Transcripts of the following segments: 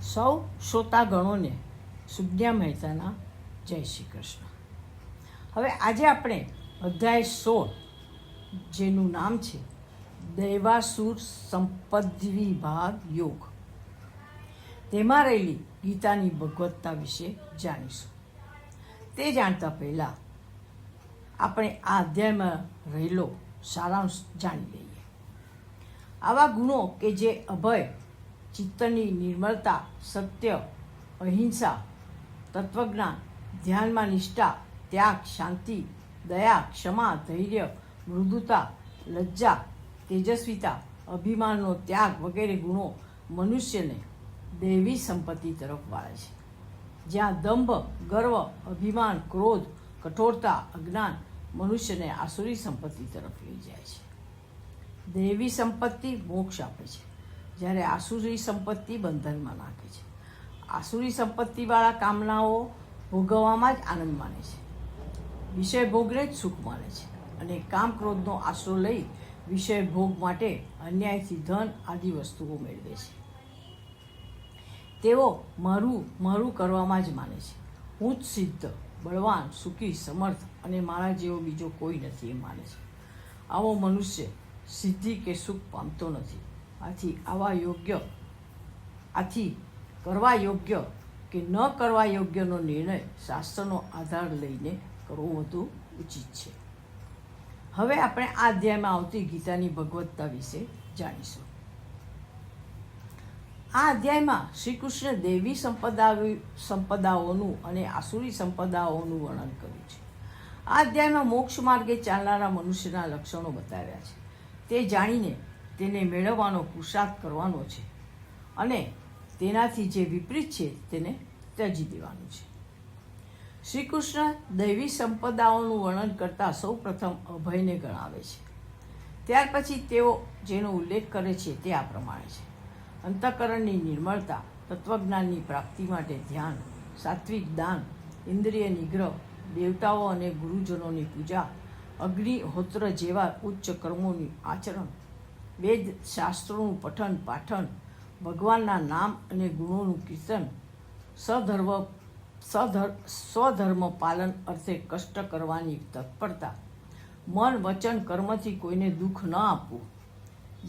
સૌ શ્રોતાગણોને સુજ્ઞા મહેતાના જય શ્રી કૃષ્ણ. હવે આજે આપણે અધ્યાય 16 જેનું નામ છે દૈવાસુર સંપદ્વિ ભાગ યોગ, તેમાં રહેલી ગીતાની ભગવત્તા વિશે જાણીશું. તે જાણતા પહેલાં આપણે આ અધ્યાયમાં રહેલો સારાંશ જાણી લઈએ. આવા ગુણો કે જે અભય, ચિત્તની નિર્મળતા, સત્ય, અહિંસા, તત્વજ્ઞાન, ધ્યાનમાં નિષ્ઠા, ત્યાગ, શાંતિ, દયા, ક્ષમા, ધૈર્ય, મૃદુતા, લજ્જા, તેજસ્વીતા, અભિમાનનો ત્યાગ વગેરે ગુણો મનુષ્યને દૈવી સંપત્તિ તરફ વાળે છે. જ્યાં દંભ, ગર્વ, અભિમાન, ક્રોધ, કઠોરતા, અજ્ઞાન મનુષ્યને આસુરી સંપત્તિ તરફ લઈ જાય છે. દૈવી સંપત્તિ મોક્ષ આપે છે, જ્યારે આસુરી સંપત્તિ બંધનમાં નાખે છે. આસુરી સંપત્તિવાળા કામનાઓ ભોગવવામાં જ આનંદ માને છે, વિષય ભોગને જ સુખ માને છે અને કામ ક્રોધનો આશરો લઈ વિષય ભોગ માટે અન્યાયથી ધન આદિ વસ્તુઓ મેળવે છે. તેઓ મારું કરવામાં જ માને છે. હું જ સિદ્ધ, બળવાન, સુખી, સમર્થ અને મારા જેવો બીજો કોઈ નથી એમ માને છે. આવો મનુષ્ય સિદ્ધિ કે સુખ પામતો નથી. આથી કરવા યોગ્ય કે ન કરવા યોગ્યનો નિર્ણય શાસ્ત્રનો આધાર લઈને કરવો વધુ ઉચિત છે. હવે આપણે આ અધ્યાયમાં આવતી ગીતાની ભગવત્તા વિશે જાણીશું. આ અધ્યાયમાં શ્રી કૃષ્ણ દૈવી સંપદાઓનું અને આસુરી સંપદાઓનું વર્ણન કર્યું છે. આ અધ્યાયમાં મોક્ષ માર્ગે ચાલનારા મનુષ્યના લક્ષણો બતાવ્યા છે. તે જાણીને તેને મેળવવાનો પુરુષાર્થ કરવાનો છે અને તેનાથી જે વિપરીત છે તેને ત્યજી દેવાનું છે. શ્રી કૃષ્ણ દૈવી સંપદાઓનું વર્ણન કરતાં સૌ પ્રથમ અભયને ગણાવે છે. ત્યાર પછી તેઓ જેનો ઉલ્લેખ કરે છે તે આ પ્રમાણે છે: અંતઃકરણની નિર્મળતા, તત્વજ્ઞાનની પ્રાપ્તિ માટે ધ્યાન, સાત્વિક દાન, ઇન્દ્રિય નિગ્રહ, દેવતાઓ અને ગુરુજનોની પૂજા, અગ્નિહોત્ર જેવા ઉચ્ચ કર્મોનું આચરણ, વેદ શાસ્ત્રોનું પઠન પાઠન, ભગવાનના નામ અને ગુણોનું કીર્તન, સ્વધર્મ પાલન અર્થે કષ્ટ કરવાની તત્પરતા, મન વચન કર્મથી કોઈને દુઃખ ન આપવું,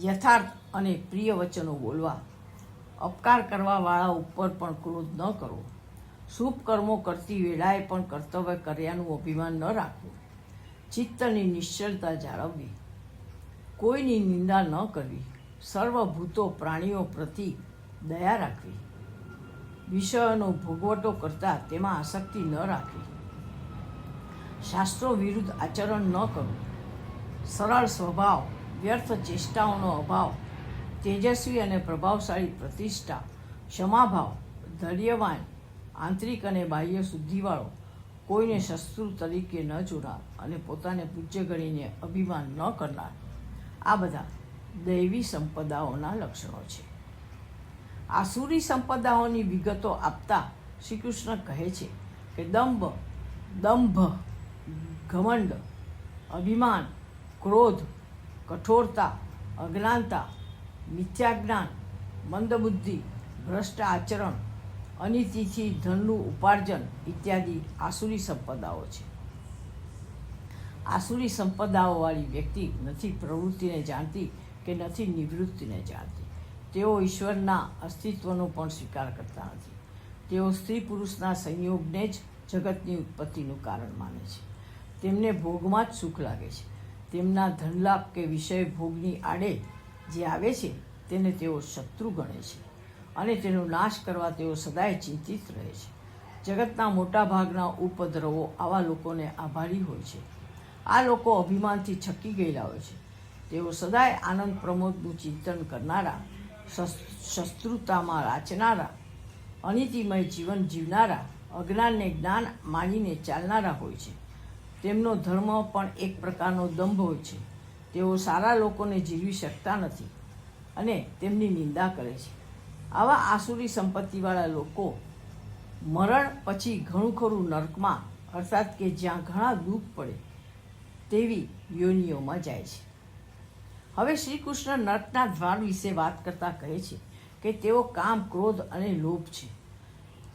યથાર્થ અને પ્રિય વચનો બોલવા, અપકાર કરવાવાળા ઉપર પણ ક્રોધ ન કરવો, શુભ કર્મો કરતી વેળાએ પણ કર્તવ્ય કર્યાનું અભિમાન ન રાખવું, ચિત્તની નિશ્ચળતા જાળવવી, કોઈની નિંદા ન કરવી, સર્વભૂતો પ્રાણીઓ પ્રતિ દયા રાખવી, વિષયોનો ભોગવટો કરતાં તેમાં આસક્તિ ન રાખવી, શાસ્ત્રો વિરુદ્ધ આચરણ ન કરવું, સરળ સ્વભાવ, વ્યર્થ ચેષ્ટાઓનો અભાવ, તેજસ્વી અને પ્રભાવશાળી પ્રતિષ્ઠા, ક્ષમાભાવ, ધૈર્યવાન, આંતરિક અને બાહ્ય શુદ્ધિવાળો, કોઈને શત્રુ તરીકે ન જોનાર અને પોતાને પૂજ્ય ગણીને અભિમાન ન કરનાર, આ બધા દૈવી સંપદાઓના લક્ષણો છે. આસુરી સંપદાઓની વિગતો આપતા શ્રી કૃષ્ણ કહે છે કે દંભ, ઘમંડ, અભિમાન, ક્રોધ, કઠોરતા, અજ્ઞાનતા, મિથ્યાજ્ઞાન, મંદબુદ્ધિ, ભ્રષ્ટ આચરણ, અનીતિથી ધનનું ઉપાર્જન ઇત્યાદિ આસુરી સંપદાઓ છે. આસુરી સંપદાઓવાળી વ્યક્તિ નથી પ્રવૃત્તિને જાણતી કે નથી નિવૃત્તિને જાણતી. તેઓ ઈશ્વરના અસ્તિત્વનો પણ સ્વીકાર કરતા નથી. તેઓ સ્ત્રી પુરુષના સંયોગને જ જગતની ઉત્પત્તિનું કારણ માને છે. તેમને ભોગમાં જ સુખ લાગે છે. તેમના ધનલાભ કે વિષય ભોગની આડે જે આવે છે તેને તેઓ શત્રુ ગણે છે અને તેનો નાશ કરવા તેઓ સદાય ચિંતિત રહે છે. જગતના મોટા ભાગના ઉપદ્રવો આવા લોકોને આભારી હોય છે. આ લોકો અભિમાનથી છકી ગયેલા હોય છે. તેઓ સદાય આનંદ પ્રમોદનું ચિંતન કરનારા, શત્રુતામાં રાચનારા, અનીતિમય જીવન જીવનારા, અજ્ઞાનને જ્ઞાન માનીને ચાલનારા હોય છે. તેમનો ધર્મ પણ એક પ્રકારનો દંભ હોય છે. તેઓ સારા લોકોને જીરવી શકતા નથી અને તેમની નિંદા કરે છે. આવા આસુરી સંપત્તિવાળા લોકો મરણ પછી ઘણું ખરું નર્કમાં, અર્થાત કે જ્યાં ઘણા દુઃખ પડે તેવી યોનિઓમાં જાય છે. હવે શ્રી કૃષ્ણ નર્કના દ્વાર વિશે વાત કરતા કહે છે કે તેઓ કામ, ક્રોધ અને લોભ છે.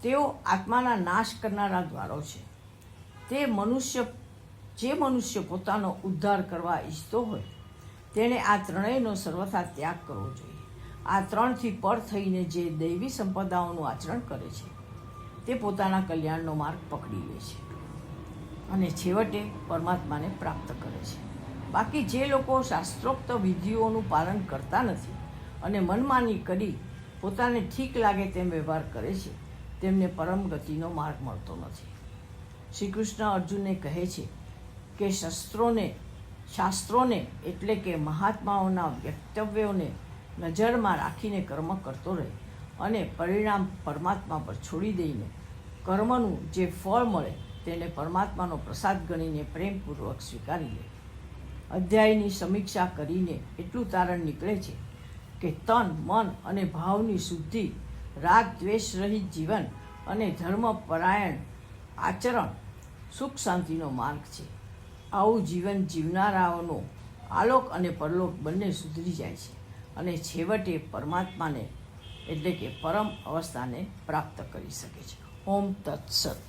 તેઓ આત્માના નાશ કરનારા દ્વારો છે. જે મનુષ્ય પોતાનો ઉદ્ધાર કરવા ઈચ્છતો હોય તેણે આ ત્રણેયનો સર્વથા ત્યાગ કરવો જોઈએ. આ ત્રણથી પર થઈને જે દૈવી સંપદાઓનું આચરણ કરે છે તે પોતાના કલ્યાણનો માર્ગ પકડી લે છે અને છેવટે પરમાત્માને પ્રાપ્ત કરે છે. બાકી જે લોકો શાસ્ત્રોક્ત વિધિઓનું પાલન કરતા નથી અને મનમાની કરી પોતાને ઠીક લાગે તેમ વ્યવહાર કરે છે તેમને પરમ ગતિનો માર્ગ મળતો નથી. શ્રી કૃષ્ણ અર્જુનને કહે છે કે શાસ્ત્રોને એટલે કે મહાત્માઓના વક્તવ્યોને નજરમાં રાખીને કર્મ કરતો રહે અને પરિણામ પરમાત્મા પર છોડી દઈને કર્મનું જે ફળ મળે તેને પરમાત્માનો પ્રસાદ ગણીને પ્રેમપૂર્વક સ્વીકારી લે. અધ્યાયની સમીક્ષા કરીને એટલું તારણ નીકળે છે કે તન, મન અને ભાવની શુદ્ધિ, રાગ દ્વેષ રહિત જીવન અને ધર્મપરાયણ આચરણ સુખ શાંતિનો માર્ગ છે. આવું જીવન જીવનારાઓનો આલોક અને પરલોક બંને સુધરી જાય છે અને છેવટે પરમાત્માને એટલે કે પરમ અવસ્થાને પ્રાપ્ત કરી શકે છે. ઓમ તત્સત.